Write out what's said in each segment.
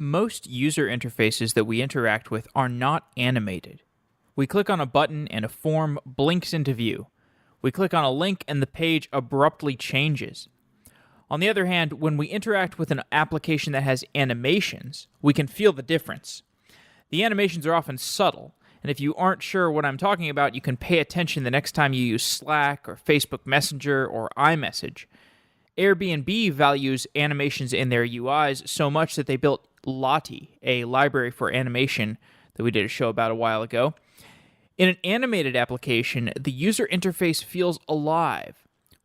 Most user interfaces that we interact with are not animated. We click on a button and a form blinks into view. We click on a link and the page abruptly changes. On the other hand, when we interact with an application that has animations, we can feel the difference. The animations are often subtle, and if you aren't sure what I'm talking about, you can pay attention the next time you use Slack or Facebook Messenger or iMessage. Airbnb values animations in their UIs so much that they built Lottie, a library for animation that we did a show about a while ago. In an animated application, the user interface feels alive.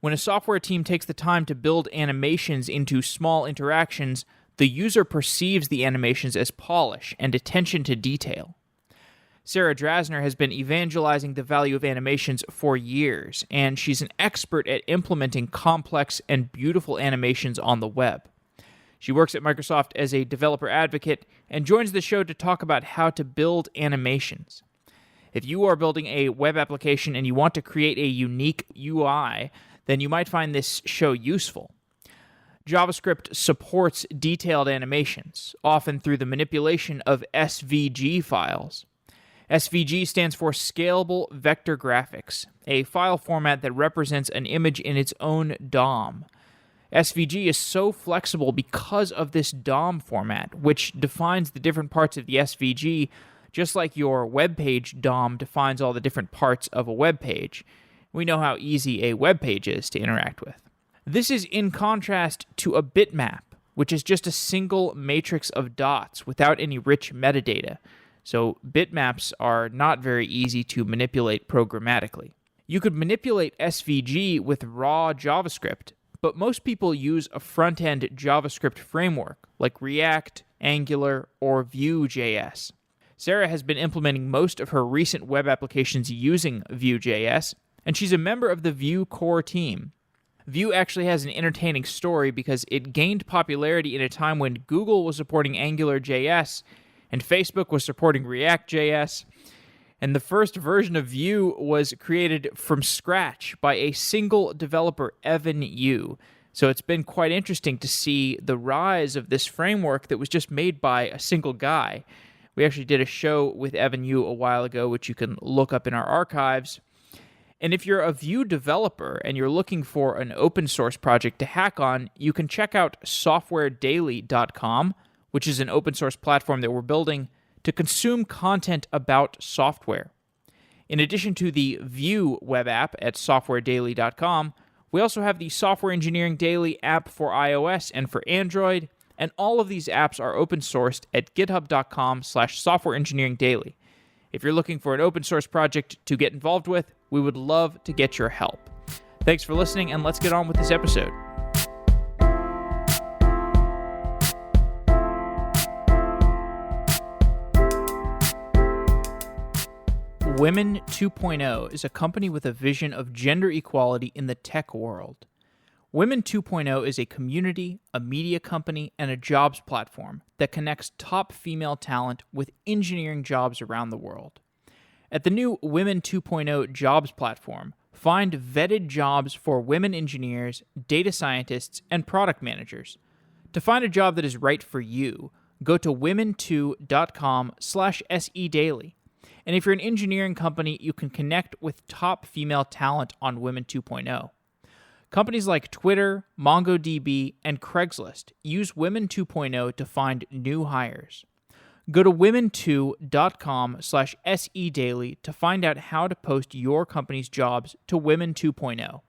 When a software team takes the time to build animations into small interactions, the user perceives the animations as polish and attention to detail. Sarah Drasner has been evangelizing the value of animations for years, and she's an expert at implementing complex and beautiful animations on the web. She works at Microsoft as a developer advocate and joins the show to talk about how to build animations. If you are building a web application and you want to create a unique UI, then you might find this show useful. JavaScript supports detailed animations, often through the manipulation of SVG files. SVG stands for Scalable Vector Graphics, a file format that represents an image in its own DOM. SVG is so flexible because of this DOM format, which defines the different parts of the SVG, just like your web page DOM defines all the different parts of a web page. We know how easy a web page is to interact with. This is in contrast to a bitmap, which is just a single matrix of dots without any rich metadata. So bitmaps are not very easy to manipulate programmatically. You could manipulate SVG with raw JavaScript, but most people use a front-end JavaScript framework like React, Angular, or VueJS. Sarah has been implementing most of her recent web applications using VueJS, and she's a member of the Vue core team. Vue actually has an entertaining story because it gained popularity in a time when Google was supporting AngularJS and Facebook was supporting React.js, and the first version of Vue was created from scratch by a single developer, Evan You. So it's been quite interesting to see the rise of this framework that was just made by a single guy. We actually did a show with Evan You a while ago, which you can look up in our archives. And if you're a Vue developer and you're looking for an open source project to hack on, you can check out softwaredaily.com, which is an open source platform that we're building to consume content about software. In addition to the Vue web app at softwaredaily.com, we also have the Software Engineering Daily app for iOS and for Android, and all of these apps are open sourced at github.com/softwareengineeringdaily. If you're looking for an open source project to get involved with, we would love to get your help. Thanks for listening, and let's get on with this episode. Women 2.0 is a company with a vision of gender equality in the tech world. Women 2.0 is a community, a media company, and a jobs platform that connects top female talent with engineering jobs around the world. At the new Women 2.0 jobs platform, find vetted jobs for women engineers, data scientists, and product managers. To find a job that is right for you, go to women2.com/sedaily. And if you're an engineering company, you can connect with top female talent on Women 2.0. Companies like Twitter, MongoDB, and Craigslist use Women 2.0 to find new hires. Go to women2.com/sedaily to find out how to post your company's jobs to Women 2.0.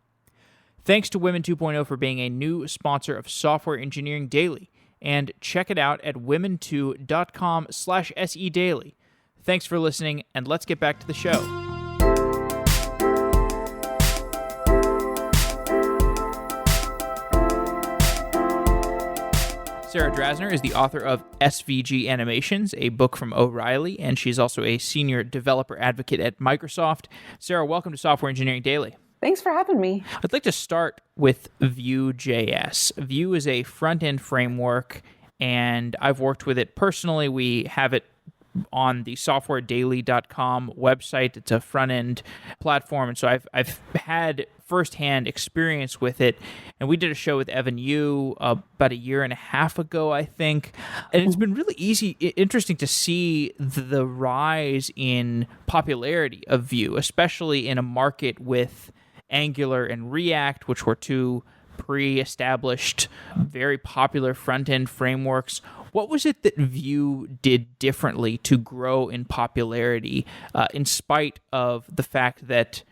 Thanks to Women 2.0 for being a new sponsor of Software Engineering Daily, and check it out at women2.com/sedaily. Thanks for listening, and let's get back to the show. Sarah Drasner is the author of SVG Animations, a book from O'Reilly, and she's also a senior developer advocate at Microsoft. Sarah, welcome to Software Engineering Daily. Thanks for having me. I'd like to start with VueJS. Vue is a front-end framework, and I've worked with it personally. We have it on the softwaredaily.com website. It's a front-end platform, and so I've had firsthand experience with it. And we did a show with Evan Yu about a year and a half ago, I think. And it's been really interesting to see the rise in popularity of Vue, especially in a market with Angular and React, which were two pre-established, very popular front-end frameworks. What was it that Vue did differently to grow in popularity, in spite of the fact that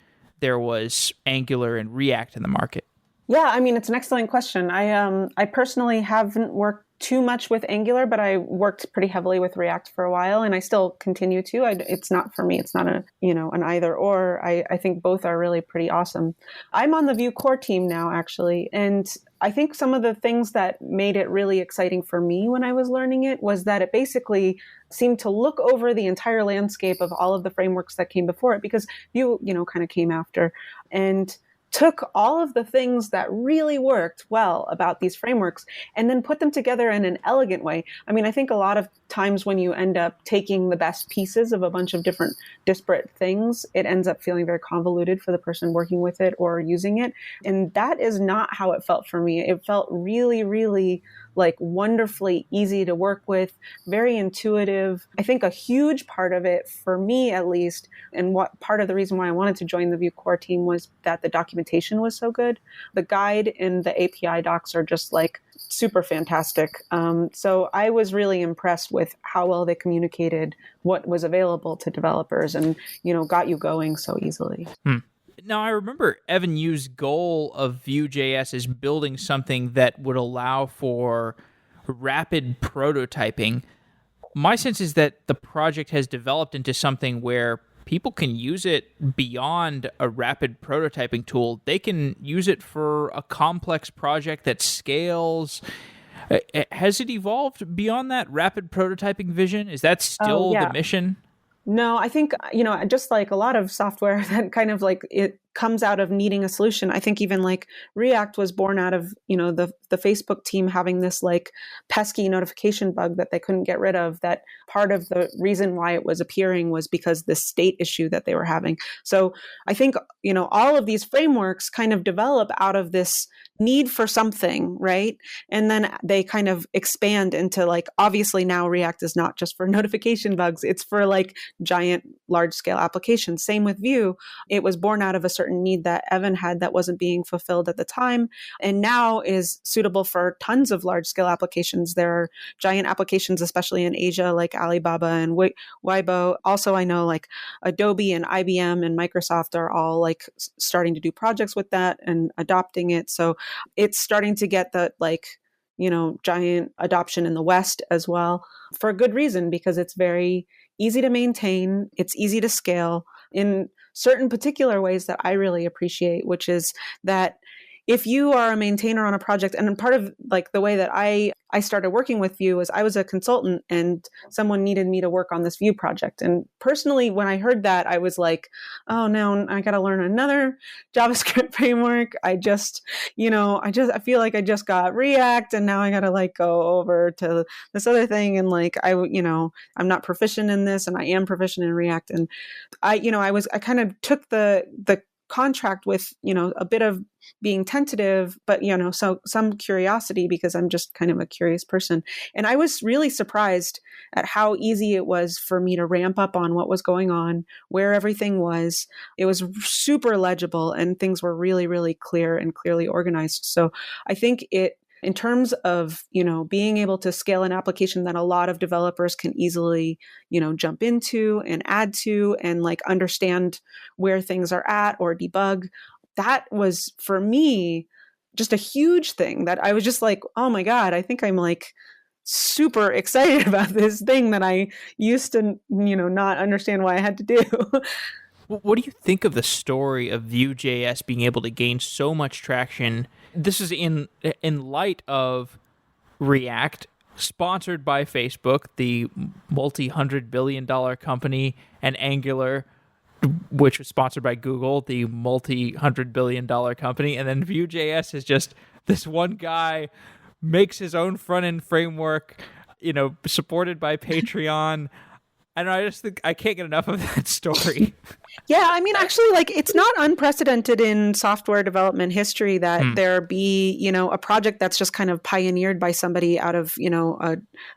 there was Angular and React in the market? Yeah, I mean, it's an excellent question. I personally haven't worked too much with Angular, but I worked pretty heavily with React for a while, and I still continue to. It's not for me. It's not an either or. I think both are really pretty awesome. I'm on the Vue core team now, actually, and I think some of the things that made it really exciting for me when I was learning it was that it basically seemed to look over the entire landscape of all of the frameworks that came before it, because Vue, kind of came after, and took all of the things that really worked well about these frameworks and then put them together in an elegant way. I mean, I think a lot of times when you end up taking the best pieces of a bunch of different disparate things, it ends up feeling very convoluted for the person working with it or using it. And that is not how it felt for me. It felt really, really like wonderfully easy to work with, very intuitive. I think a huge part of it, for me at least, and what part of the reason why I wanted to join the Vue core team was that the documentation was so good. The guide and the API docs are just like super fantastic. So I was really impressed with how well they communicated what was available to developers and, got you going so easily. Now, I remember Evan Yu's goal of VueJS is building something that would allow for rapid prototyping. My sense is that the project has developed into something where people can use it beyond a rapid prototyping tool. They can use it for a complex project that scales. Has it evolved beyond that rapid prototyping vision? Is that still the mission? No, I think, just like a lot of software that kind of like it comes out of needing a solution. I think even like React was born out of, the Facebook team having this like pesky notification bug that they couldn't get rid of. That part of the reason why it was appearing was because this state issue that they were having. So I think, all of these frameworks kind of develop out of this need for something, right? And then they kind of expand into like, obviously now React is not just for notification bugs, it's for like giant large scale applications. Same with Vue. It was born out of a certain need that Evan had that wasn't being fulfilled at the time, and now is suitable for tons of large scale applications. There are giant applications, especially in Asia, like Alibaba and Weibo. Also, I know like Adobe and IBM and Microsoft are all like starting to do projects with that and adopting it. So it's starting to get the giant adoption in the West as well, for a good reason, because it's very easy to maintain. It's easy to scale in certain particular ways that I really appreciate, which is that if you are a maintainer on a project, and part of like the way that I started working with Vue was I was a consultant and someone needed me to work on this Vue project. And personally, when I heard that, I was like, oh, now I got to learn another JavaScript framework. I feel like I just got React and now I got to like go over to this other thing. And like, I'm not proficient in this and I am proficient in React. And I kind of took the contract with, a bit of being tentative, but, so some curiosity, because I'm just kind of a curious person. And I was really surprised at how easy it was for me to ramp up on what was going on, where everything was. It was super legible and things were really, really clear and clearly organized. So I think in terms of, being able to scale an application that a lot of developers can easily, jump into and add to and like understand where things are at or debug, that was for me just a huge thing that I was just like, oh my God, I think I'm like super excited about this thing that I used to, not understand why I had to do. What do you think of the story of VueJS being able to gain so much traction? This is in light of React, sponsored by Facebook, the multi-$100 billion company, and Angular, which was sponsored by Google, the multi-$100 billion company, and then VueJS is just this one guy makes his own front-end framework, supported by Patreon. I don't know, I just think I can't get enough of that story. Yeah, I mean, actually, like, it's not unprecedented in software development history that there be, a project that's just kind of pioneered by somebody out of,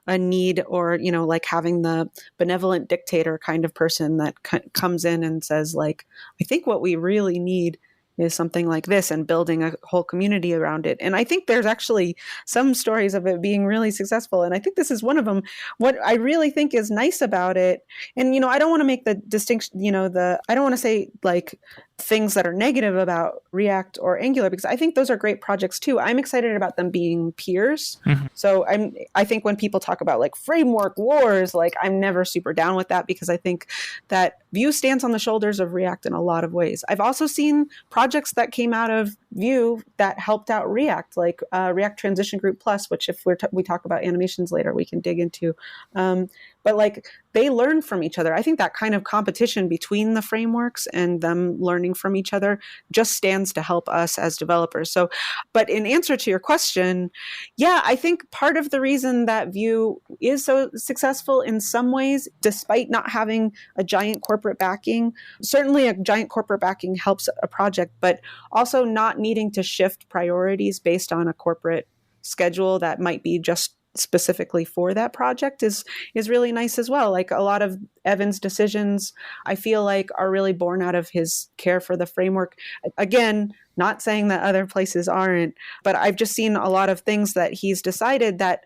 a need, or, like having the benevolent dictator kind of person that comes in and says, like, I think what we really need is something like this, and building a whole community around it. And I think there's actually some stories of it being really successful. And I think this is one of them. What I really think is nice about it, and, I don't want to make the distinction, I don't want to say like things that are negative about React or Angular, because I think those are great projects too. I'm excited about them being peers. So I think when people talk about like framework wars, like I'm never super down with that, because I think that Vue stands on the shoulders of React in a lot of ways. I've also seen projects that came out of Vue that helped out React, like React Transition Group Plus, which if we talk about animations later, we can dig into. But like they learn from each other. I think that kind of competition between the frameworks and them learning from each other just stands to help us as developers. So, but in answer to your question, yeah, I think part of the reason that Vue is so successful in some ways, despite not having a giant corporate backing, certainly a giant corporate backing helps a project, but also not needing to shift priorities based on a corporate schedule that might be just specifically for that project is really nice as well. Like a lot of Evan's decisions, I feel like, are really born out of his care for the framework. Again, not saying that other places aren't, but I've just seen a lot of things that he's decided that,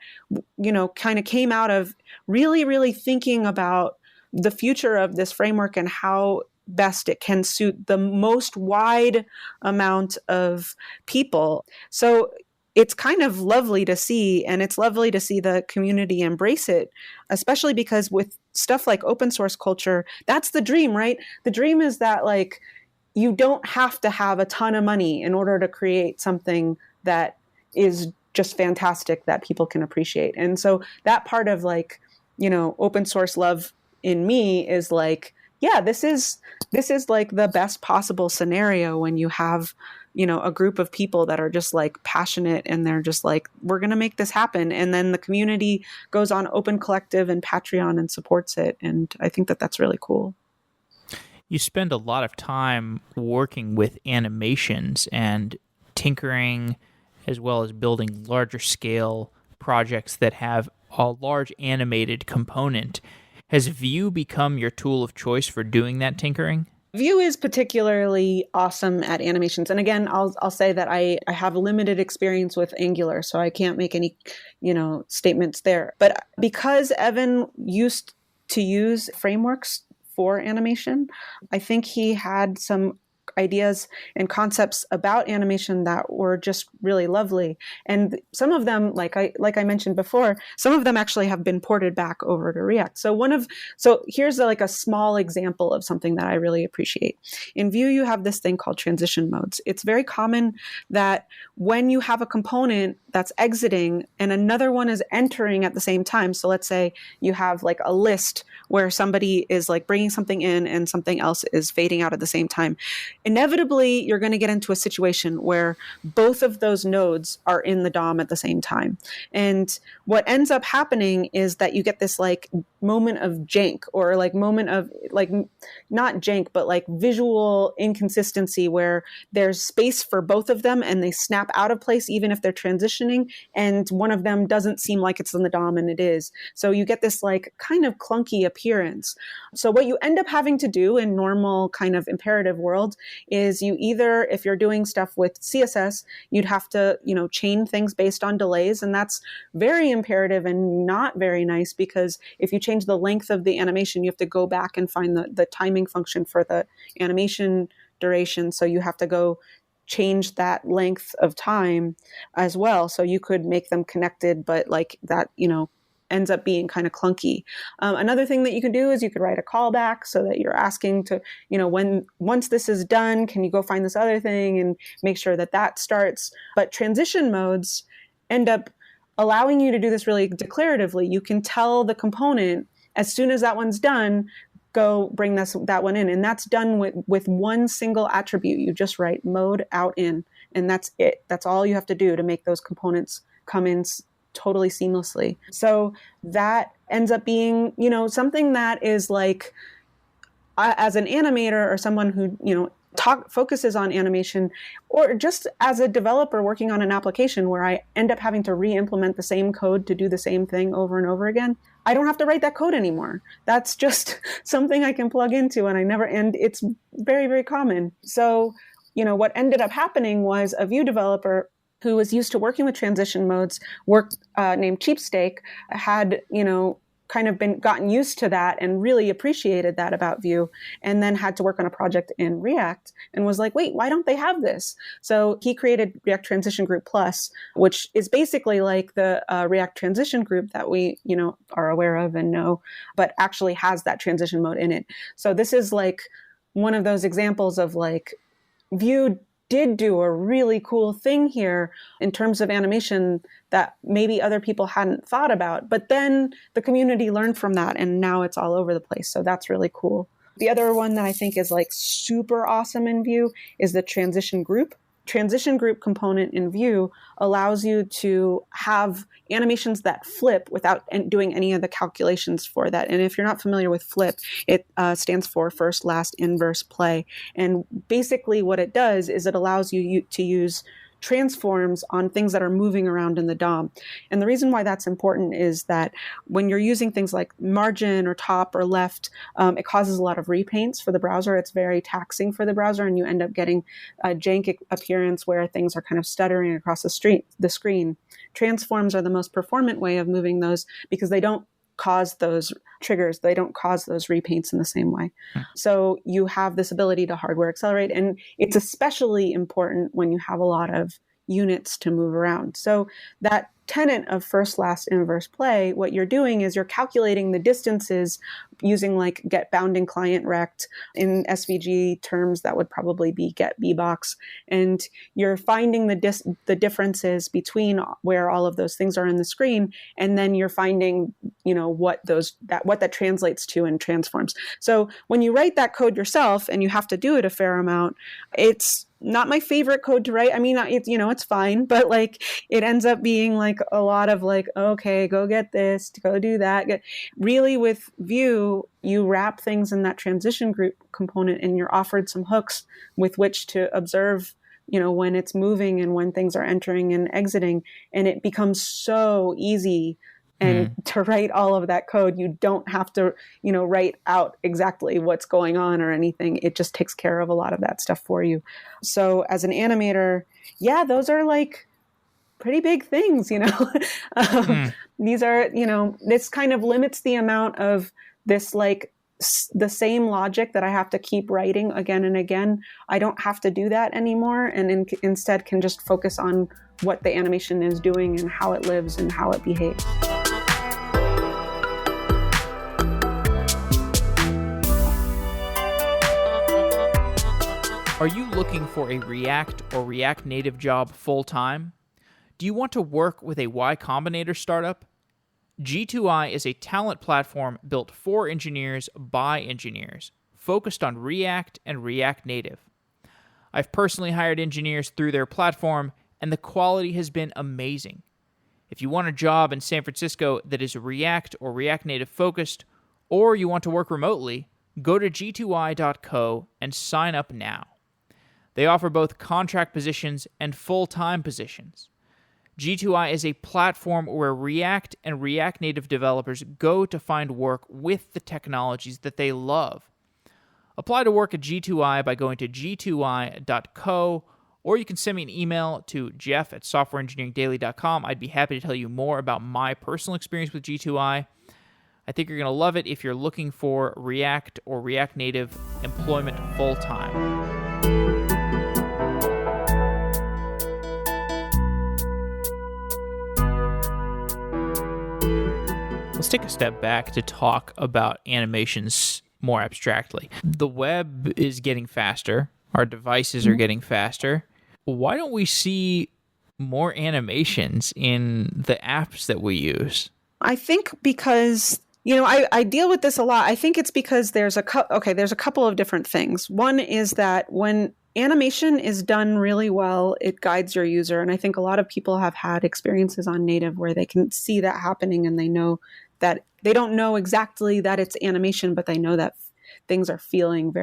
kind of came out of really, really thinking about the future of this framework and how best it can suit the most wide amount of people. So it's kind of lovely to see, and it's lovely to see the community embrace it, especially because with stuff like open source culture, that's the dream, right? The dream is that like you don't have to have a ton of money in order to create something that is just fantastic that people can appreciate. And so that part of like, open source love in me is like, yeah, this is like the best possible scenario when you have, a group of people that are just like passionate and they're just like, we're going to make this happen. And then the community goes on Open Collective and Patreon and supports it. And I think that that's really cool. You spend a lot of time working with animations and tinkering, as well as building larger scale projects that have a large animated component. Has Vue become your tool of choice for doing that tinkering? Vue is particularly awesome at animations. And again, I'll say that I have limited experience with Angular, so I can't make any, statements there. But because Evan used to use frameworks for animation, I think he had some ideas and concepts about animation that were just really lovely. And some of them, like I mentioned before, some of them actually have been ported back over to React. So here's like a small example of something that I really appreciate. In Vue, you have this thing called transition modes. It's very common that when you have a component that's exiting and another one is entering at the same time. So let's say you have like a list where somebody is like bringing something in and something else is fading out at the same time. Inevitably, you're going to get into a situation where both of those nodes are in the DOM at the same time. And what ends up happening is that you get this like moment of jank, or like moment of like, not jank, but like visual inconsistency where there's space for both of them and they snap out of place even if they're transitioning, and one of them doesn't seem like it's in the DOM and it is. So you get this like kind of clunky appearance. So what you end up having to do in normal kind of imperative world is you either, if you're doing stuff with CSS, you'd have to, chain things based on delays. And that's very imperative and not very nice, because if you change the length of the animation, you have to go back and find the timing function for the animation duration. So you have to go change that length of time as well. So you could make them connected, but like that, ends up being kind of clunky. Another thing that you can do is you could write a callback so that you're asking to, once this is done, can you go find this other thing and make sure that that starts. But transition modes end up allowing you to do this really declaratively. You can tell the component as soon as that one's done, go bring that one in. And that's done with one single attribute. You just write mode out in, and that's it. That's all you have to do to make those components come in totally seamlessly. So that ends up being, something that is like, as an animator or someone who, focuses on animation, or just as a developer working on an application where I end up having to re-implement the same code to do the same thing over and over again, I don't have to write that code anymore. That's just something I can plug into, and it's very, very common. So, what ended up happening was a Vue developer who was used to working with transition modes, named Cheapstake, had, kind of gotten used to that and really appreciated that about Vue, and then had to work on a project in React and was like, wait, why don't they have this? So he created React Transition Group Plus, which is basically like the React Transition Group that we, are aware of and know, but actually has that transition mode in it. So this is like one of those examples of like Vue did do a really cool thing here in terms of animation that maybe other people hadn't thought about. But then the community learned from that, and now it's all over the place. So that's really cool. The other one that I think is like super awesome in Vue is the transition group. Transition group component in Vue allows you to have animations that flip without doing any of the calculations for that. And if you're not familiar with flip, it stands for first, last, inverse, play. And basically what it does is it allows you to use transforms on things that are moving around in the DOM. And the reason why that's important is that when you're using things like margin or top or left, it causes a lot of repaints for the browser. It's very taxing for the browser, and you end up getting a jank appearance where things are kind of stuttering across the screen. Transforms are the most performant way of moving those because they don't cause those triggers. They don't cause those repaints in the same way. So you have this ability to hardware accelerate, and it's especially important when you have a lot of units to move around. So that tenet of first, last, inverse, play, what you're doing is you're calculating the distances using like get bounding client rect. In SVG terms, that would probably be get bbox. And you're finding the differences between where all of those things are in the screen. And then you're finding, what that translates to in transforms. So when you write that code yourself, and you have to do it a fair amount, it's not my favorite code to write. I mean, it's fine, but like it ends up being like a lot of like, okay, go get this, go do that. Really with Vue, you wrap things in that transition group component, and you're offered some hooks with which to observe, when it's moving and when things are entering and exiting. And it becomes so easy. And to write all of that code, you don't have to, write out exactly what's going on or anything. It just takes care of a lot of that stuff for you. So as an animator, yeah, those are like pretty big things, These are, this kind of limits the amount of this like the same logic that I have to keep writing again and again. I don't have to do that anymore, and instead can just focus on what the animation is doing and how it lives and how it behaves. Are you looking for a React or React Native job full-time? Do you want to work with a Y Combinator startup? G2I is a talent platform built for engineers by engineers, focused on React and React Native. I've personally hired engineers through their platform, and the quality has been amazing. If you want a job in San Francisco that is React or React Native focused, or you want to work remotely, go to g2i.co and sign up now. They offer both contract positions and full-time positions. G2I is a platform where React and React Native developers go to find work with the technologies that they love. Apply to work at G2I by going to g2i.co, or you can send me an email to jeff@softwareengineeringdaily.com. I'd be happy to tell you more about my personal experience with G2I. I think you're going to love it if you're looking for React or React Native employment full-time. Let's take a step back to talk about animations more abstractly. The web is getting faster. Our devices are getting faster. Why don't we see more animations in the apps that we use? I think because, I deal with this a lot. I think it's because there's a couple of different things. One is that when animation is done really well, it guides your user. And I think a lot of people have had experiences on native where they can see that happening and they know that they don't know exactly that it's animation, but they know that things are feeling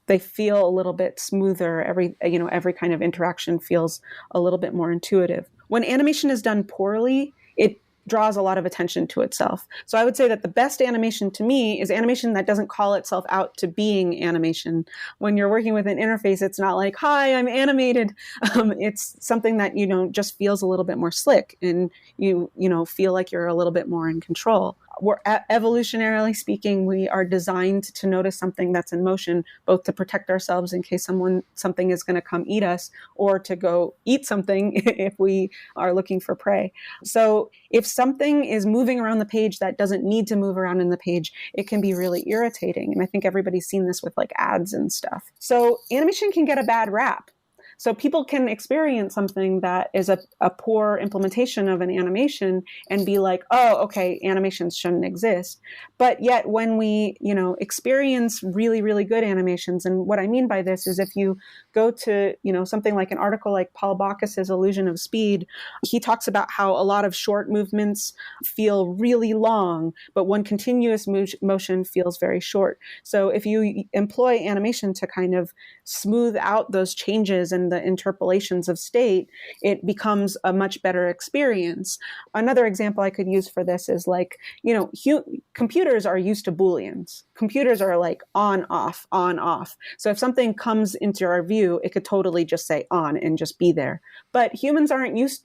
they feel a little bit smoother. Every kind of interaction feels a little bit more intuitive. When animation is done poorly, it draws a lot of attention to itself. So I would say that the best animation to me is animation that doesn't call itself out to being animation. When you're working with an interface, it's not like, hi, I'm animated. It's something that, just feels a little bit more slick, and you feel like you're a little bit more in control. We're evolutionarily speaking, we are designed to notice something that's in motion, both to protect ourselves in case something is going to come eat us, or to go eat something if we are looking for prey. So if something is moving around the page that doesn't need to move around in the page, it can be really irritating. And I think everybody's seen this with like ads and stuff. So animation can get a bad rap. So people can experience something that is a poor implementation of an animation and be like, oh, okay, animations shouldn't exist. But yet when we, experience really, really good animations, and what I mean by this is if you go to, something like an article like Paul Bacchus's Illusion of Speed, he talks about how a lot of short movements feel really long, but one continuous motion feels very short. So if you employ animation to kind of smooth out those changes and the interpolations of state, it becomes a much better experience. Another example I could use for this is like, computers are used to Booleans. Computers are like on, off, on, off. So if something comes into our view, it could totally just say on and just be there. But humans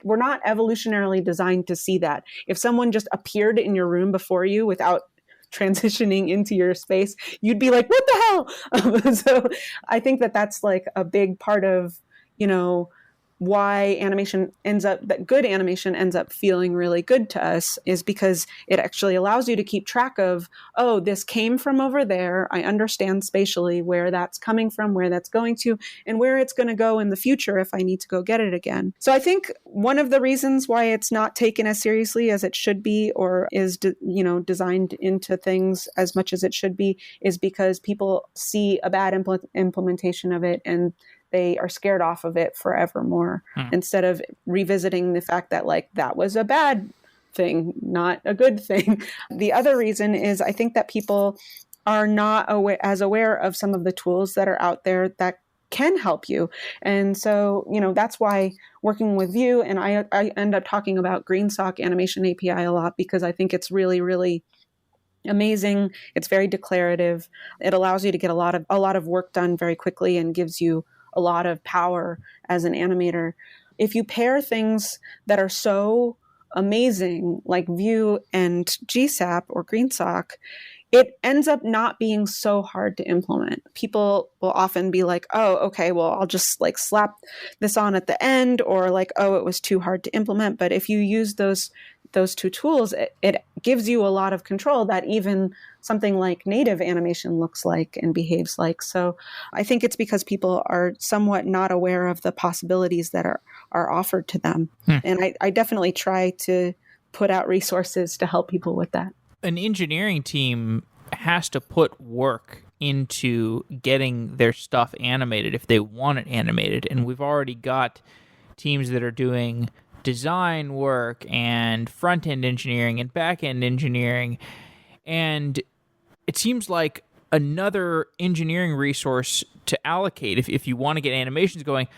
we're not evolutionarily designed to see that. If someone just appeared in your room before you without transitioning into your space, you'd be like, what the hell? So I think that that's like a big part of, why that good animation ends up feeling really good to us, is because it actually allows you to keep track of, oh, this came from over there. I understand spatially where that's coming from, where that's going to, and where it's going to go in the future if I need to go get it again. So I think one of the reasons why it's not taken as seriously as it should be, or is, designed into things as much as it should be, is because people see a bad implementation of it and they are scared off of it forevermore, instead of revisiting the fact that like that was a bad thing, not a good thing. The other reason is I think that people are not aware of some of the tools that are out there that can help you. And so, that's why working with Vue, and I end up talking about GreenSock Animation API a lot, because I think it's really, really amazing. It's very declarative. It allows you to get a lot of work done very quickly and gives you a lot of power as an animator. If you pair things that are so amazing, like Vue and GSAP or GreenSock, it ends up not being so hard to implement. People will often be like, oh, okay, well, I'll just like slap this on at the end, or like, oh, it was too hard to implement. But if you use those two tools, it gives you a lot of control that even something like native animation looks like and behaves like. So I think it's because people are somewhat not aware of the possibilities that are offered to them. And I definitely try to put out resources to help people with that. An engineering team has to put work into getting their stuff animated if they want it animated. And we've already got teams that are doing design work and front-end engineering and back-end engineering. And it seems like another engineering resource to allocate if you want to get animations going.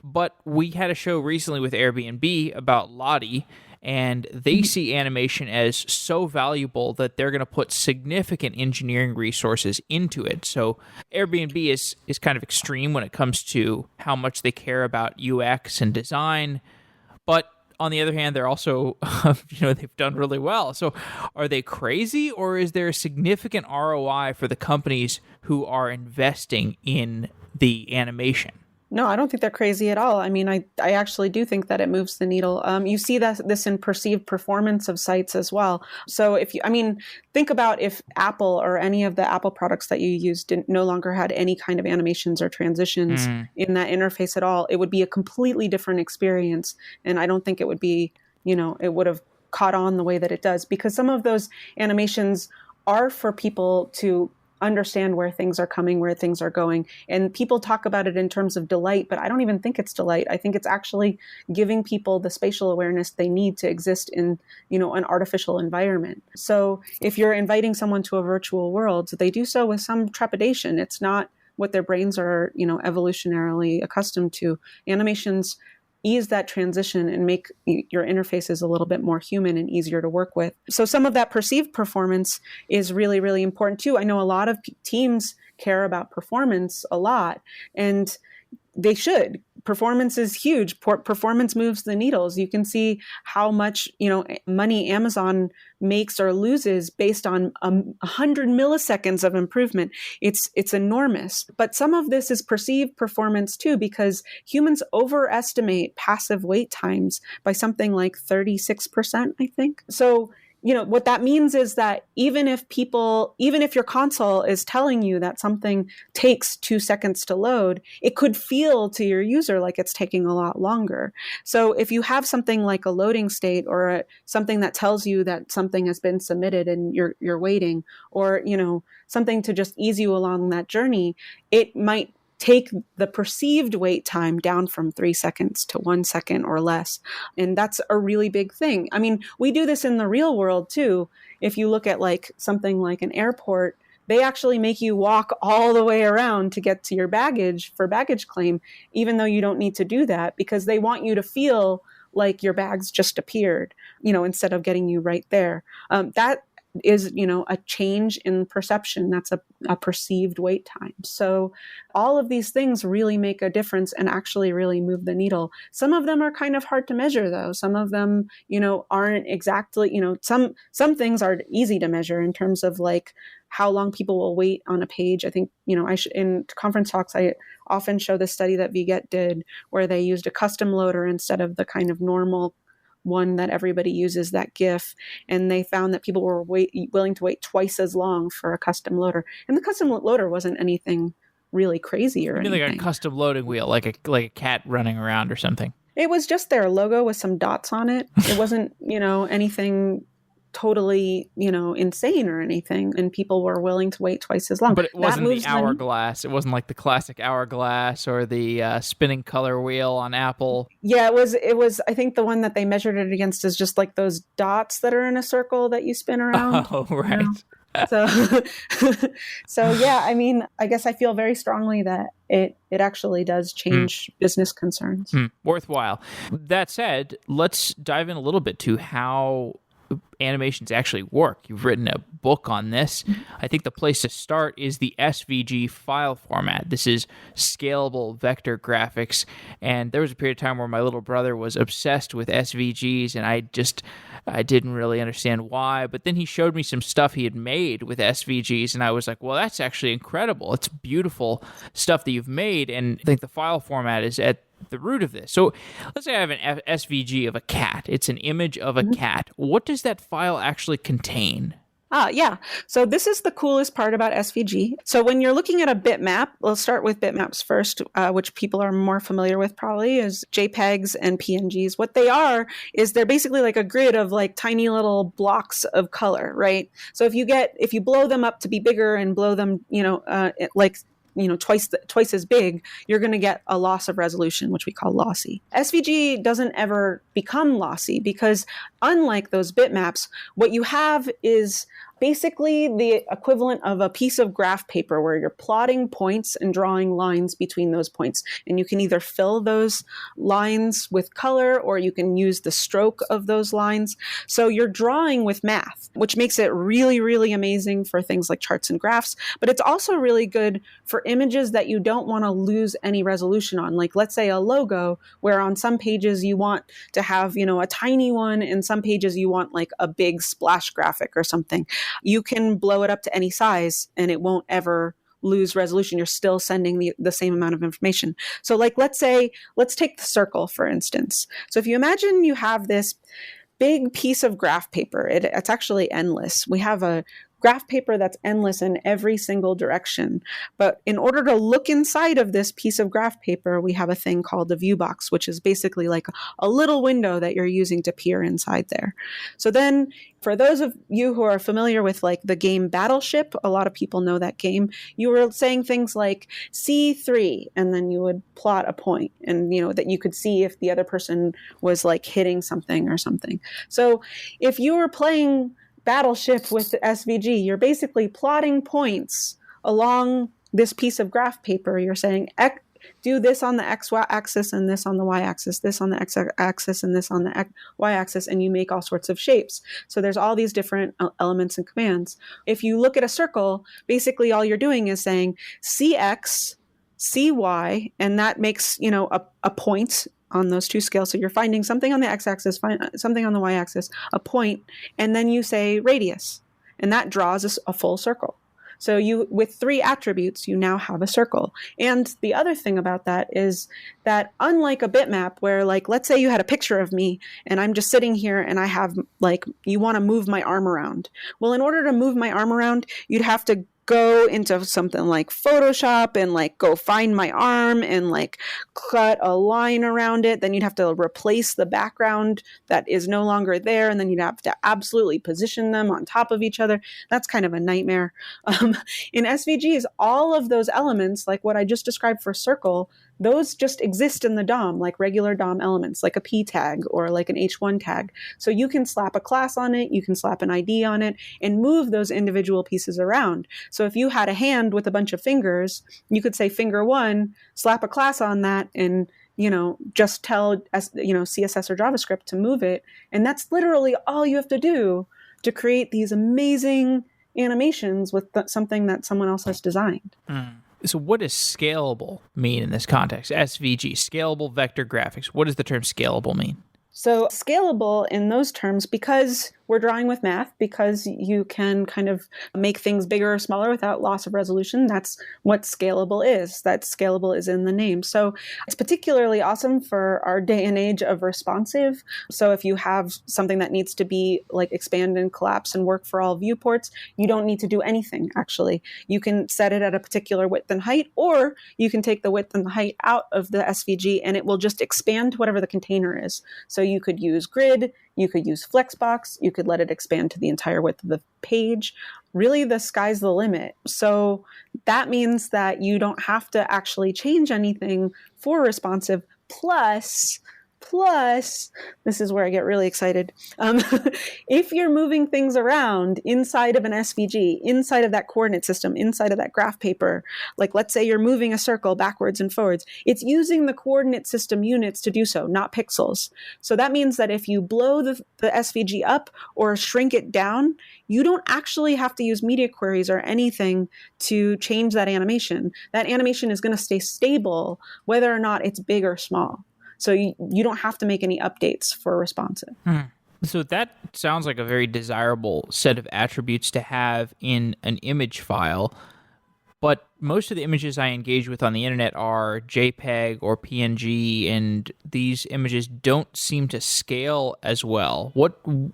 But we had a show recently with Airbnb about Lottie, and they see animation as so valuable that they're going to put significant engineering resources into it. So Airbnb is kind of extreme when it comes to how much they care about UX and design. But on the other hand, they're also, they've done really well. So are they crazy, or is there a significant ROI for the companies who are investing in the animation? No, I don't think they're crazy at all. I mean, I actually do think that it moves the needle. You see this in perceived performance of sites as well. So think about if Apple or any of the Apple products that you use no longer had any kind of animations or transitions in that interface at all, it would be a completely different experience. And I don't think it would be, it would have caught on the way that it does, because some of those animations are for people to understand where things are coming, where things are going. And people talk about it in terms of delight, but I don't even think it's delight. I think it's actually giving people the spatial awareness they need to exist in, an artificial environment. So if you're inviting someone to a virtual world, they do so with some trepidation. It's not what their brains are, evolutionarily accustomed to. Animations ease that transition and make your interfaces a little bit more human and easier to work with. So some of that perceived performance is really, really important too. I know a lot of teams care about performance a lot, and they should. Performance is huge. Performance moves the needles. You can see how much, money Amazon makes or loses based on 100 milliseconds of improvement. It's enormous. But some of this is perceived performance too, because humans overestimate passive wait times by something like 36%, I think. So what that means is that even if your console is telling you that something takes 2 seconds to load, it could feel to your user like it's taking a lot longer. So if you have something like a loading state or something that tells you that something has been submitted and you're waiting, or, something to just ease you along that journey, it might take the perceived wait time down from 3 seconds to 1 second or less. And that's a really big thing. I mean, we do this in the real world too. If you look at like something like an airport, they actually make you walk all the way around to get to your baggage for baggage claim, even though you don't need to do that, because they want you to feel like your bags just appeared, instead of getting you right there. That is, a change in perception. That's a perceived wait time. So all of these things really make a difference and actually really move the needle. Some of them are kind of hard to measure though. Some of them, aren't exactly, some things are easy to measure in terms of like how long people will wait on a page. I think, in conference talks, I often show the study that VueJS did where they used a custom loader instead of the kind of normal one that everybody uses, that GIF, and they found that people were willing to wait twice as long for a custom loader. And the custom loader wasn't anything really crazy or anything. Like a custom loading wheel, like a cat running around or something. It was just their logo with some dots on it. It wasn't, anything totally, insane or anything, and people were willing to wait twice as long. But it wasn't the hourglass. It wasn't like the classic hourglass or the spinning color wheel on Apple. Yeah, it was. I think the one that they measured it against is just like those dots that are in a circle that you spin around. Oh, right. So yeah, I mean, I guess I feel very strongly that it actually does change business concerns. Worthwhile. That said, let's dive in a little bit to how animations actually work. You've written a book on this. I think the place to start is the SVG file format. This is scalable vector graphics, and there was a period of time where my little brother was obsessed with SVGs, and I didn't really understand why, but then he showed me some stuff he had made with SVGs, and I was like, well, that's actually incredible. It's beautiful stuff that you've made, and I think the file format is at the root of this. So let's say I have an SVG of a cat. It's an image of a cat. What does that file actually contain? Yeah. So this is the coolest part about SVG. So when you're looking at a bitmap, let's start with bitmaps first, which people are more familiar with probably is JPEGs and PNGs. What they are is they're basically like a grid of like tiny little blocks of color, right? So if you blow them up to be bigger and blow them, twice as big, you're going to get a loss of resolution, which we call lossy. SVG doesn't ever become lossy because unlike those bitmaps, what you have is basically the equivalent of a piece of graph paper where you're plotting points and drawing lines between those points. And you can either fill those lines with color or you can use the stroke of those lines. So you're drawing with math, which makes it really, really amazing for things like charts and graphs. But it's also really good for images that you don't want to lose any resolution on. Like let's say a logo where on some pages you want to have, a tiny one, and some pages you want like a big splash graphic or something. You can blow it up to any size and it won't ever lose resolution. You're still sending the same amount of information. So like, let's take the circle, for instance. So if you imagine you have this big piece of graph paper, it's actually endless. We have a graph paper that's endless in every single direction. But in order to look inside of this piece of graph paper, we have a thing called the view box, which is basically like a little window that you're using to peer inside there. So then for those of you who are familiar with like the game Battleship, a lot of people know that game, you were saying things like C3, and then you would plot a point, and that you could see if the other person was like hitting something or something. So if you were playing Battleship with the SVG, you're basically plotting points along this piece of graph paper. You're saying, do this on the X axis and this on the Y axis, this on the X axis and this on the Y axis, and you make all sorts of shapes. So there's all these different elements and commands. If you look at a circle, basically all you're doing is saying CX, CY, and that makes, a point on those two scales. So you're finding something on the x-axis, something on the y-axis, a point, and then you say radius, and that draws a full circle. So with 3 attributes, you now have a circle. And the other thing about that is that unlike a bitmap where, like, let's say you had a picture of me and I'm just sitting here and I have, like, you want to move my arm around. Well, in order to move my arm around, you'd have to go into something like Photoshop and like go find my arm and like cut a line around it. Then you'd have to replace the background that is no longer there. And then you'd have to absolutely position them on top of each other. That's kind of a nightmare. In SVGs, all of those elements, like what I just described for circle, those just exist in the DOM, like regular DOM elements, like a P tag or like an H1 tag. So you can slap a class on it, you can slap an ID on it, and move those individual pieces around. So if you had a hand with a bunch of fingers, you could say finger 1, slap a class on that, and just tell CSS or JavaScript to move it. And that's literally all you have to do to create these amazing animations with something that someone else has designed. So what does scalable mean in this context? SVG, scalable vector graphics. What does the term scalable mean? So scalable in those terms, because we're drawing with math, because you can kind of make things bigger or smaller without loss of resolution. That's what scalable is. That scalable is in the name. So it's particularly awesome for our day and age of responsive. So if you have something that needs to be like expand and collapse and work for all viewports, you don't need to do anything, actually. You can set it at a particular width and height, or you can take the width and the height out of the SVG and it will just expand to whatever the container is. So you could use grid, you could use Flexbox, you could let it expand to the entire width of the page. Really, the sky's the limit. So that means that you don't have to actually change anything for responsive. Plus, this is where I get really excited. If you're moving things around inside of an SVG, inside of that coordinate system, inside of that graph paper, like let's say you're moving a circle backwards and forwards, it's using the coordinate system units to do so, not pixels. So that means that if you blow the SVG up or shrink it down, you don't actually have to use media queries or anything to change that animation. That animation is going to stay stable whether or not it's big or small. So you don't have to make any updates for responsive. So that sounds like a very desirable set of attributes to have in an image file. But most of the images I engage with on the internet are JPEG or PNG, and these images don't seem to scale as well.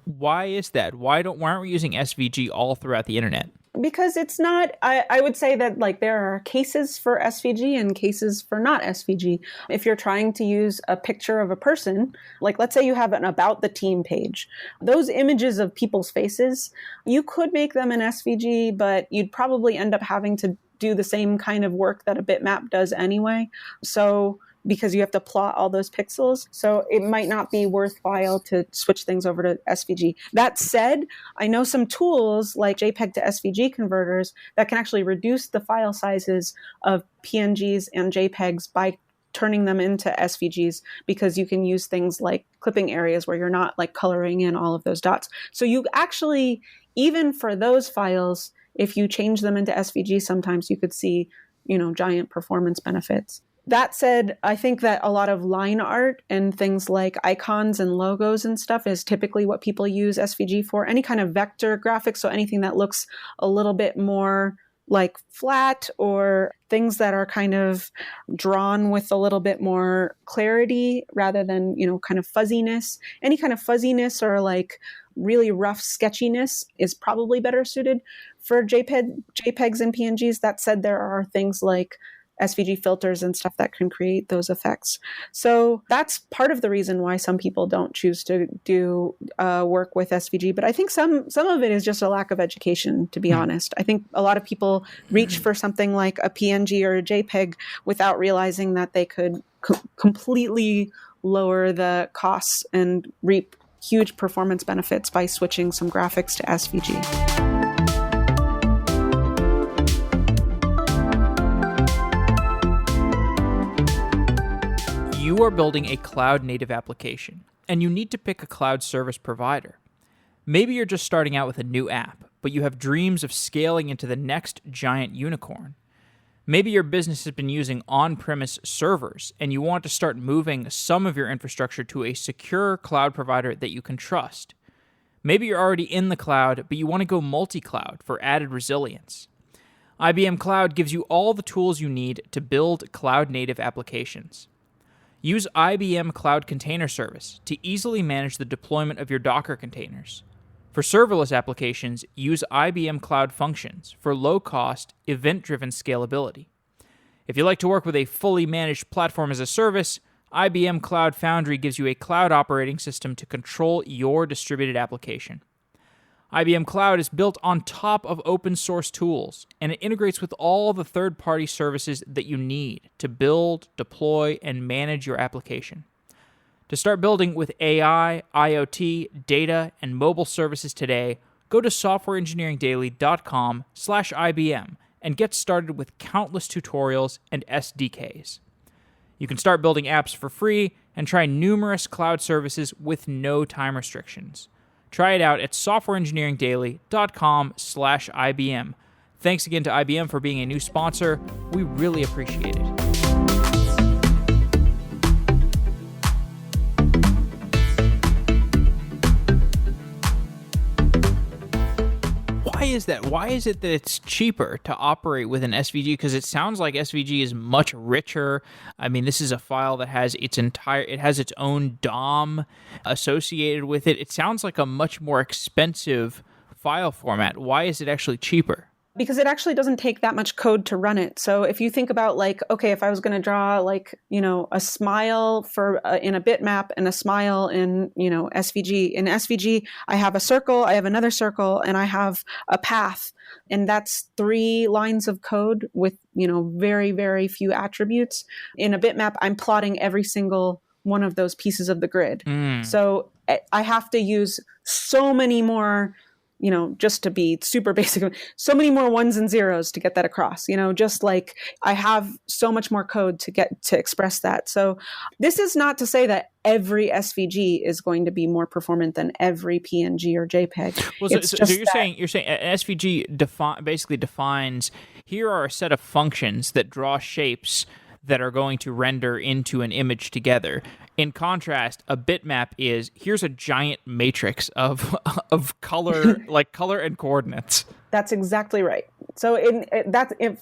Why is that? Why aren't we using SVG all throughout the internet? Because it's not, I would say that like there are cases for SVG and cases for not SVG. If you're trying to use a picture of a person, like let's say you have an about the team page, those images of people's faces, you could make them in SVG, but you'd probably end up having to do the same kind of work that a bitmap does anyway. So because you have to plot all those pixels. So it might not be worthwhile to switch things over to SVG. That said, I know some tools like JPEG to SVG converters that can actually reduce the file sizes of PNGs and JPEGs by turning them into SVGs, because you can use things like clipping areas where you're not like coloring in all of those dots. So you actually, even for those files, if you change them into SVG, sometimes you could see, giant performance benefits. That said, I think that a lot of line art and things like icons and logos and stuff is typically what people use SVG for. Any kind of vector graphics, so anything that looks a little bit more like flat, or things that are kind of drawn with a little bit more clarity rather than, kind of fuzziness. Any kind of fuzziness or like really rough sketchiness is probably better suited for JPEGs and PNGs. That said, there are things like SVG filters and stuff that can create those effects. So that's part of the reason why some people don't choose to do work with SVG. But I think some of it is just a lack of education, to be honest. I think a lot of people reach for something like a PNG or a JPEG without realizing that they could completely lower the costs and reap huge performance benefits by switching some graphics to SVG. You are building a cloud-native application, and you need to pick a cloud service provider. Maybe you're just starting out with a new app, but you have dreams of scaling into the next giant unicorn. Maybe your business has been using on-premise servers, and you want to start moving some of your infrastructure to a secure cloud provider that you can trust. Maybe you're already in the cloud, but you want to go multi-cloud for added resilience. IBM Cloud gives you all the tools you need to build cloud-native applications. Use IBM Cloud Container Service to easily manage the deployment of your Docker containers. For serverless applications, use IBM Cloud Functions for low-cost, event-driven scalability. If you like to work with a fully managed platform as a service, IBM Cloud Foundry gives you a cloud operating system to control your distributed application. IBM Cloud is built on top of open source tools, and it integrates with all the third-party services that you need to build, deploy, and manage your application. To start building with AI, IoT, data, and mobile services today, go to softwareengineeringdaily.com/IBM and get started with countless tutorials and SDKs. You can start building apps for free and try numerous cloud services with no time restrictions. Try it out at softwareengineeringdaily.com/IBM. Thanks again to IBM for being a new sponsor. We really appreciate it. Why is that? Why is it that it's cheaper to operate with an SVG? Because it sounds like SVG is much richer. I mean, this is a file that has its own DOM associated with it. It sounds like a much more expensive file format. Why is it actually cheaper? Because it actually doesn't take that much code to run it. So if you think about okay, if I was going to draw a smile for in a bitmap and a smile in, SVG. In SVG, I have a circle, I have another circle, and I have a path. And that's 3 lines of code with, very, very few attributes. In a bitmap, I'm plotting every single one of those pieces of the grid. So I have to use so many more, just to be super basic, so many more ones and zeros to get that across, just like I have so much more code to get to express that. So this is not to say that every SVG is going to be more performant than every PNG or JPEG. Well, so you're saying SVG basically defines, here are a set of functions that draw shapes that are going to render into an image together. In contrast, a bitmap is, here's a giant matrix of color, like color and coordinates. That's exactly right. So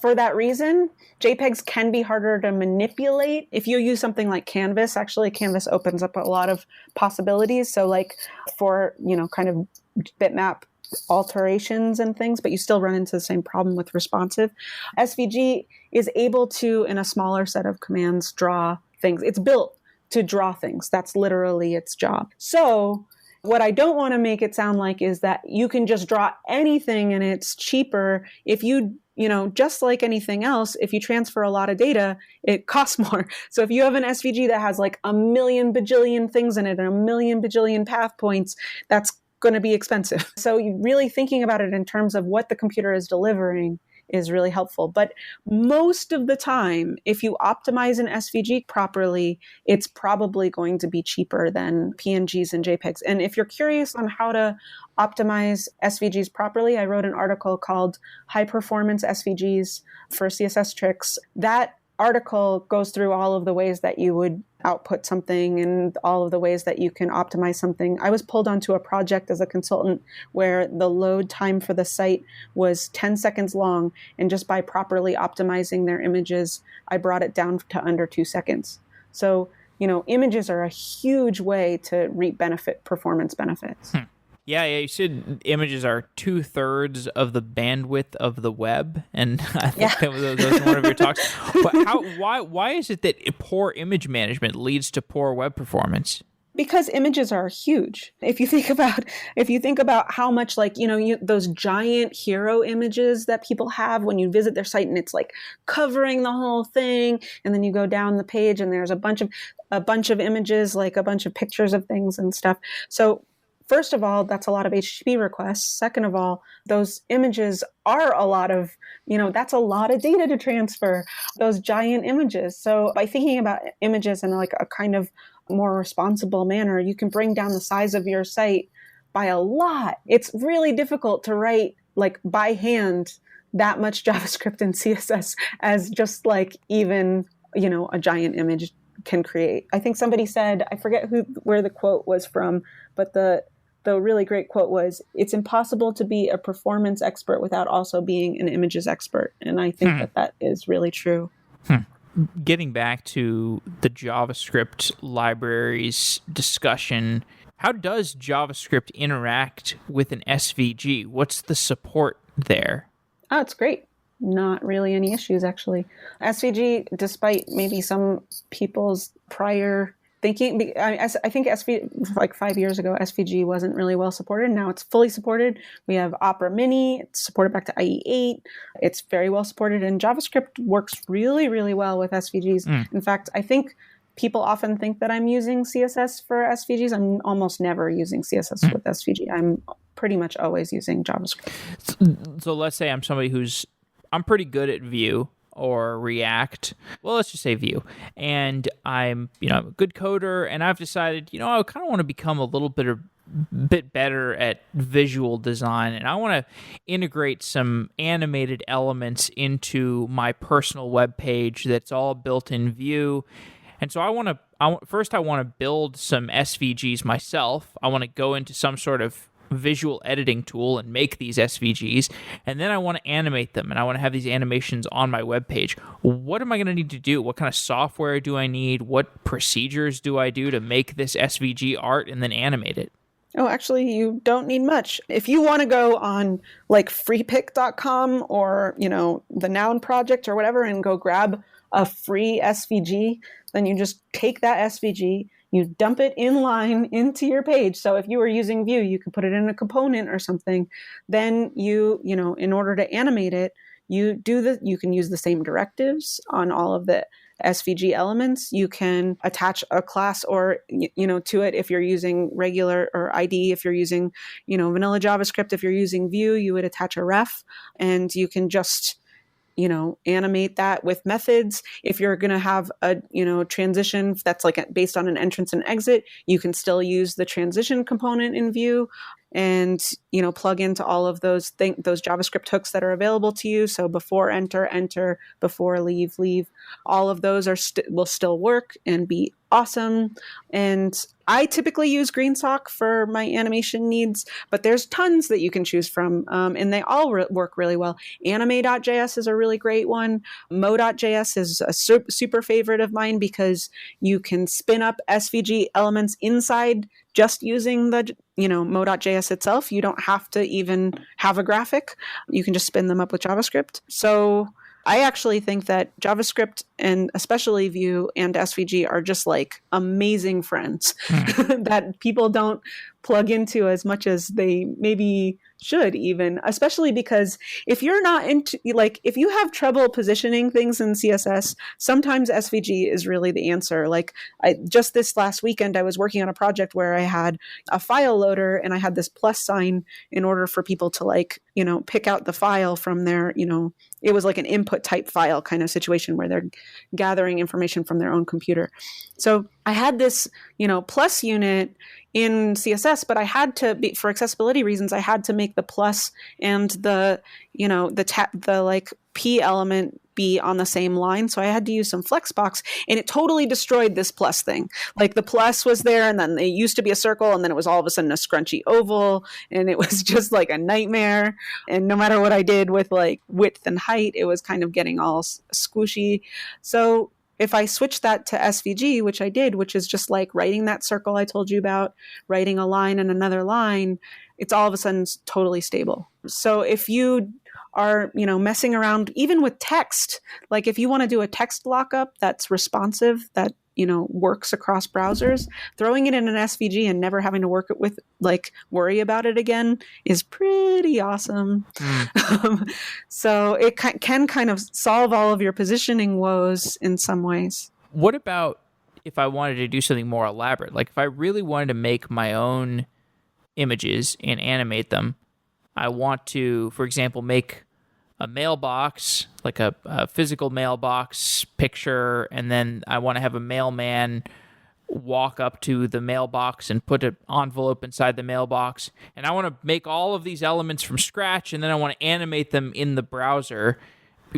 for that reason, JPEGs can be harder to manipulate. If you use something like Canvas, actually Canvas opens up a lot of possibilities. So for, kind of bitmap alterations and things, but you still run into the same problem with responsive. SVG is able to, in a smaller set of commands, draw things. It's built to draw things. That's literally its job. So what I don't want to make it sound like is that you can just draw anything and it's cheaper. If you, just like anything else, if you transfer a lot of data, it costs more. So if you have an SVG that has a million bajillion things in it and a million bajillion path points, that's going to be expensive. So really thinking about it in terms of what the computer is delivering is really helpful. But most of the time, if you optimize an SVG properly, it's probably going to be cheaper than PNGs and JPEGs. And if you're curious on how to optimize SVGs properly, I wrote an article called High Performance SVGs for CSS Tricks. That article goes through all of the ways that you would output something and all of the ways that you can optimize something. I was pulled onto a project as a consultant where the load time for the site was 10 seconds long. And just by properly optimizing their images, I brought it down to under 2 seconds. So, images are a huge way to reap performance benefits. Yeah, you said images are 2/3 of the bandwidth of the web, and I think Yeah. that was one of your talks. Why is it that poor image management leads to poor web performance? Because images are huge. If you think about how much, like, those giant hero images that people have when you visit their site, and it's like covering the whole thing, and then you go down the page and there's a bunch of images, like a bunch of pictures of things and stuff. So first of all, that's a lot of HTTP requests. Second of all, those images are a lot of, that's a lot of data to transfer, those giant images. So by thinking about images in like a kind of more responsible manner, you can bring down the size of your site by a lot. It's really difficult to write like by hand that much JavaScript and CSS as just like even, a giant image can create. I think somebody said, I forget where the quote was from, but the really great quote was, "It's impossible to be a performance expert without also being an images expert." And I think that is really true. Getting back to the JavaScript libraries discussion, how does JavaScript interact with an SVG? What's the support there? Oh, it's great. Not really any issues, actually. SVG, despite maybe some people's prior thinking, I think like 5 years ago, SVG wasn't really well supported. Now it's fully supported. We have Opera Mini. It's supported back to IE8. It's very well supported, and JavaScript works really, really well with SVGs. In fact, I think people often think that I'm using CSS for SVGs. I'm almost never using CSS with SVG. I'm pretty much always using JavaScript. So let's say I'm somebody I'm pretty good at Vue or React. Well, let's just say Vue. And I'm, a good coder, and I've decided, I kind of want to become a little bit better at visual design, and I want to integrate some animated elements into my personal web page that's all built in Vue. And so I want to build some SVGs myself. I want to go into some sort of visual editing tool and make these SVGs, and then I want to animate them, and I want to have these animations on my web page. What am I going to need to do? What kind of software do I need? What procedures do I do to make this SVG art and then animate it? Oh, actually, you don't need much. If you want to go on like freepik.com or, the Noun project or whatever and go grab a free SVG, then you just take that SVG, you dump it inline into your page. So if you were using Vue, you could put it in a component or something. Then in order to animate it, you can use the same directives on all of the SVG elements. You can attach a class or, to it if you're using regular or ID. If you're using, vanilla JavaScript, if you're using Vue, you would attach a ref, and you can just animate that with methods. If you're going to have a, transition that's like based on an entrance and exit, you can still use the transition component in Vue and, plug into all of those JavaScript hooks that are available to you. So before enter, before leave, all of those will still work and be awesome. And I typically use GreenSock for my animation needs, but there's tons that you can choose from, and they all work really well. Anime.js is a really great one. Mo.js is a super favorite of mine because you can spin up SVG elements inside just using the Mo.js itself. You don't have to even have a graphic. You can just spin them up with JavaScript. So I actually think that JavaScript and especially Vue and SVG are just like amazing friends that people don't plug into as much as they maybe should, even, especially because if you're not into, like, if you have trouble positioning things in CSS, sometimes SVG is really the answer. Like, just this last weekend, I was working on a project where I had a file loader and I had this plus sign in order for people to pick out the file from their, it was like an input type file kind of situation where they're gathering information from their own computer. So I had this, plus unit in CSS, but I had to be, for accessibility reasons, I had to make the plus and the P element be on the same line. So I had to use some flexbox, and it totally destroyed this plus thing. Like, the plus was there, and then it used to be a circle, and then it was all of a sudden a scrunchy oval, and it was just like a nightmare. And no matter what I did with like width and height, it was kind of getting all squishy. So if I switch that to SVG, which I did, which is just like writing that circle I told you about, writing a line and another line, it's all of a sudden totally stable. So if you are, messing around even with text, like if you want to do a text lockup that's responsive, that, works across browsers, throwing it in an SVG and never having to worry about it again is pretty awesome. So it can kind of solve all of your positioning woes in some ways. What about if I wanted to do something more elaborate? Like if I really wanted to make my own images and animate them, I want to, for example, make a mailbox, like a physical mailbox picture, and then I want to have a mailman walk up to the mailbox and put an envelope inside the mailbox. And I want to make all of these elements from scratch, and then I want to animate them in the browser.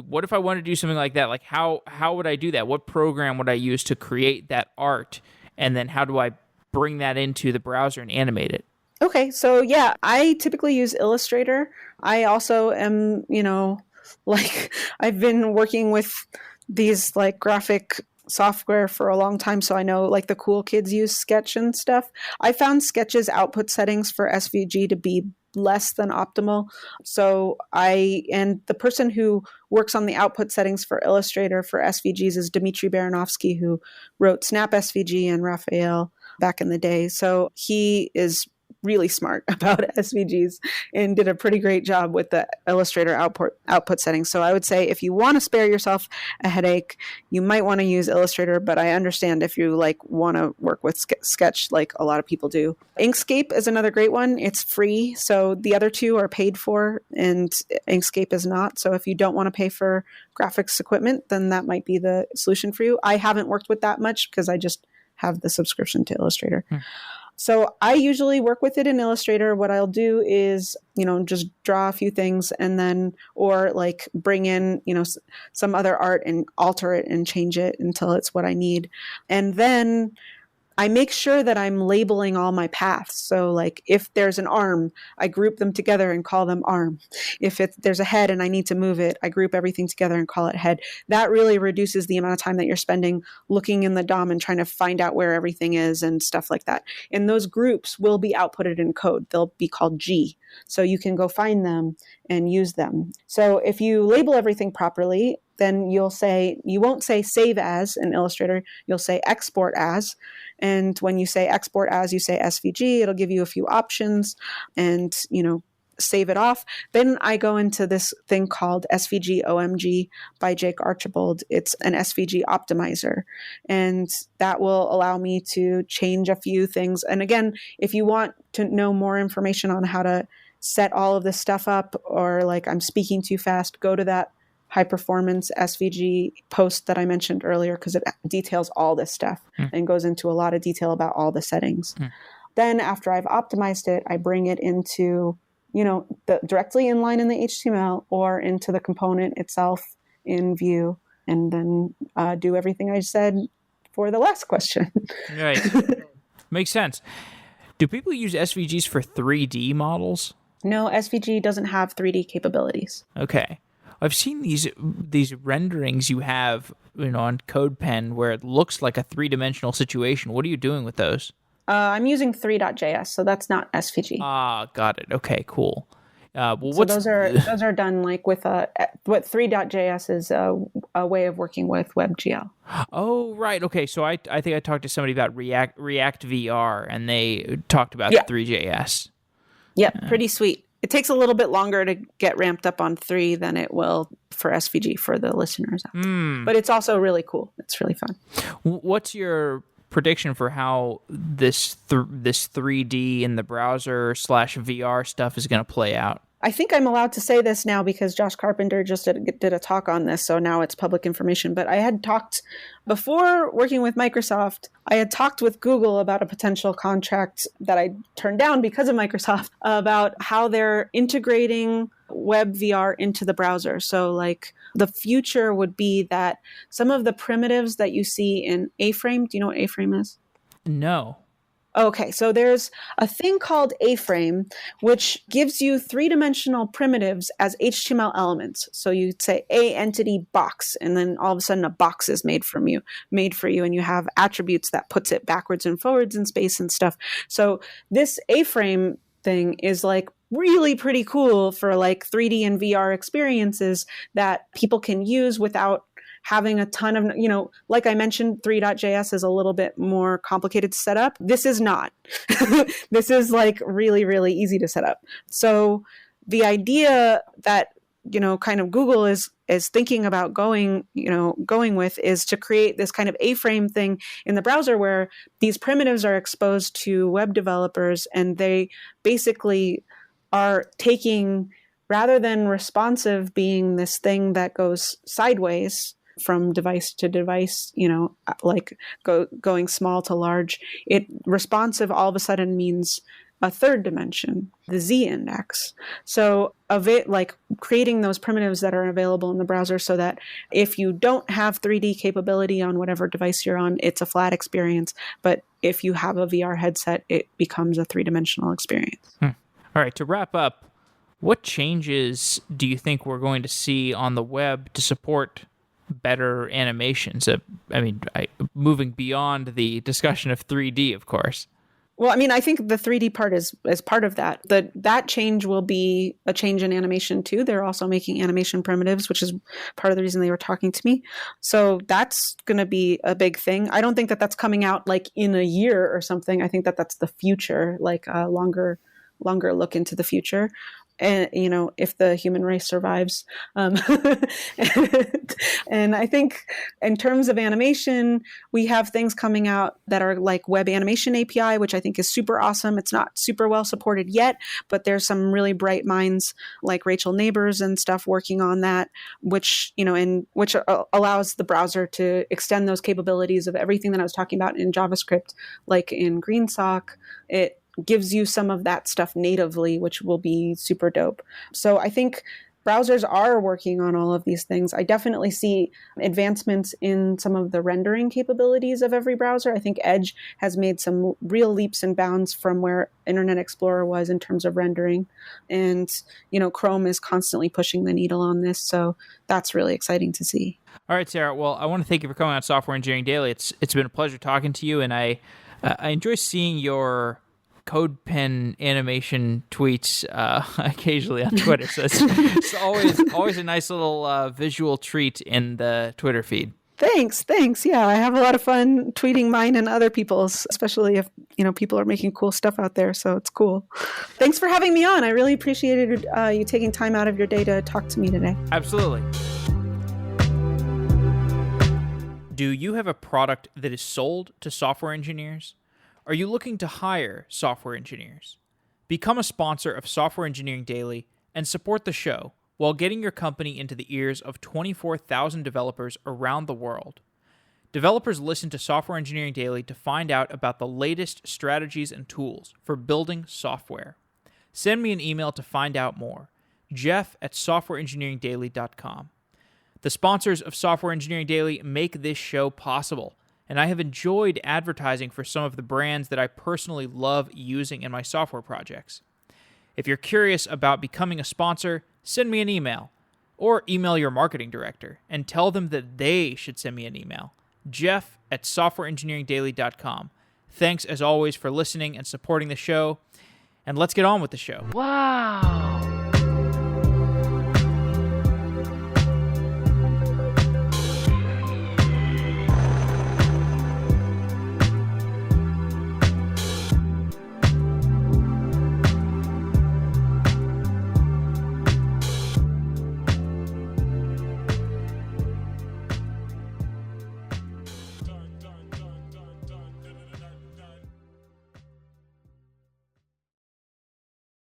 What if I want to do something like that? Like how would I do that? What program would I use to create that art? And then how do I bring that into the browser and animate it? Okay, so yeah, I typically use Illustrator. I also am, I've been working with these like graphic software for a long time, so I know like the cool kids use Sketch and stuff. I found Sketch's output settings for SVG to be less than optimal. So and the person who works on the output settings for Illustrator for SVGs is Dmitry Baranovsky, who wrote Snap SVG and Raphael back in the day. So he is really smart about SVGs and did a pretty great job with the Illustrator output settings. So I would say if you want to spare yourself a headache, you might want to use Illustrator, but I understand if you want to work with Sketch like a lot of people do. Inkscape is another great one. It's free. So the other two are paid for and Inkscape is not. So if you don't want to pay for graphics equipment, then that might be the solution for you. I haven't worked with that much because I just have the subscription to Illustrator. So I usually work with it in Illustrator. What I'll do is, just draw a few things and then, or like bring in, some other art and alter it and change it until it's what I need. And then I make sure that I'm labeling all my paths. So like if there's an arm, I group them together and call them arm. If there's a head and I need to move it, I group everything together and call it head. That really reduces the amount of time that you're spending looking in the DOM and trying to find out where everything is and stuff like that. And those groups will be outputted in code. They'll be called G. So you can go find them and use them. So if you label everything properly, then you won't say save as in Illustrator, you'll say export as. And when you say export as, you say SVG, it'll give you a few options and, save it off. Then I go into this thing called SVG OMG by Jake Archibald. It's an SVG Optimizer. And that will allow me to change a few things. And again, if you want to know more information on how to set all of this stuff up, or like I'm speaking too fast, go to that high performance SVG post that I mentioned earlier, because it details all this stuff and goes into a lot of detail about all the settings. Then after I've optimized it, I bring it into, directly inline in the HTML or into the component itself in Vue, and then do everything I said for the last question. Right. Makes sense. Do people use SVGs for 3D models? No, SVG doesn't have 3D capabilities. Okay. I've seen these renderings you have, on CodePen where it looks like a three-dimensional situation. What are you doing with those? I'm using 3.js, so that's not SVG. Ah, got it. Okay, cool. So those are done like with what 3.js is a way of working with WebGL. Oh, right. Okay, so I think I talked to somebody about React VR, and they talked about 3JS. Yep, pretty sweet. It takes a little bit longer to get ramped up on 3 than it will for SVG for the listeners out there. But it's also really cool. It's really fun. What's your prediction for how this 3D in the browser / VR stuff is going to play out? I think I'm allowed to say this now because Josh Carpenter just did a talk on this, so now it's public information. But I had talked, before working with Microsoft, I had talked with Google about a potential contract that I turned down because of Microsoft about how they're integrating web VR into the browser. So like the future would be that some of the primitives that you see in A-Frame, do you know what A-Frame is? No. Okay, so there's a thing called A-frame, which gives you three-dimensional primitives as HTML elements. So you say A entity box, and then all of a sudden a box is made for you, and you have attributes that puts it backwards and forwards in space and stuff. So this A-frame thing is like really pretty cool for like 3D and VR experiences that people can use without having a ton of, like I mentioned, 3.js is a little bit more complicated to set up. This is not. This is like really, really easy to set up. So the idea that, kind of Google is thinking about going with is to create this kind of A-frame thing in the browser where these primitives are exposed to web developers, and they basically are taking, rather than responsive being this thing that goes sideways from device to device, like going small to large, responsive all of a sudden means a third dimension, the z-index. So like creating those primitives that are available in the browser so that if you don't have 3D capability on whatever device you're on, it's a flat experience. But if you have a VR headset, it becomes a three-dimensional experience. All right, to wrap up, what changes do you think we're going to see on the web to support better animations? Moving beyond the discussion of 3D, of course. Well, I think the 3D part is part of that. That change will be a change in animation too. They're also making animation primitives, which is part of the reason they were talking to me. So that's going to be a big thing. I don't think that that's coming out like in a year or something. I think that that's the future, like a longer look into the future. And, if the human race survives. And I think in terms of animation, we have things coming out that are like Web Animation API, which I think is super awesome. It's not super well supported yet, but there's some really bright minds like Rachel Neighbors and stuff working on that, which, which allows the browser to extend those capabilities of everything that I was talking about in JavaScript, like in GreenSock. It gives you some of that stuff natively, which will be super dope. So I think browsers are working on all of these things. I definitely see advancements in some of the rendering capabilities of every browser. I think Edge has made some real leaps and bounds from where Internet Explorer was in terms of rendering. And, Chrome is constantly pushing the needle on this. So that's really exciting to see. All right, Sarah. Well, I want to thank you for coming on Software Engineering Daily. It's been a pleasure talking to you, and I enjoy seeing your code pen animation tweets occasionally on Twitter. So it's always a nice little visual treat in the Twitter feed. Thanks. Yeah, I have a lot of fun tweeting mine and other people's, especially if, people are making cool stuff out there. So it's cool. Thanks for having me on. I really appreciated you taking time out of your day to talk to me today. Absolutely. Do you have a product that is sold to software engineers? Are you looking to hire software engineers? Become a sponsor of Software Engineering Daily and support the show while getting your company into the ears of 24,000 developers around the world. Developers listen to Software Engineering Daily to find out about the latest strategies and tools for building software. Send me an email to find out more. Jeff@softwareengineeringdaily.com. The sponsors of Software Engineering Daily make this show possible, and I have enjoyed advertising for some of the brands that I personally love using in my software projects. If you're curious about becoming a sponsor, send me an email, or email your marketing director and tell them that they should send me an email. Jeff@softwareengineeringdaily.com. Thanks as always for listening and supporting the show, and let's get on with the show. Wow.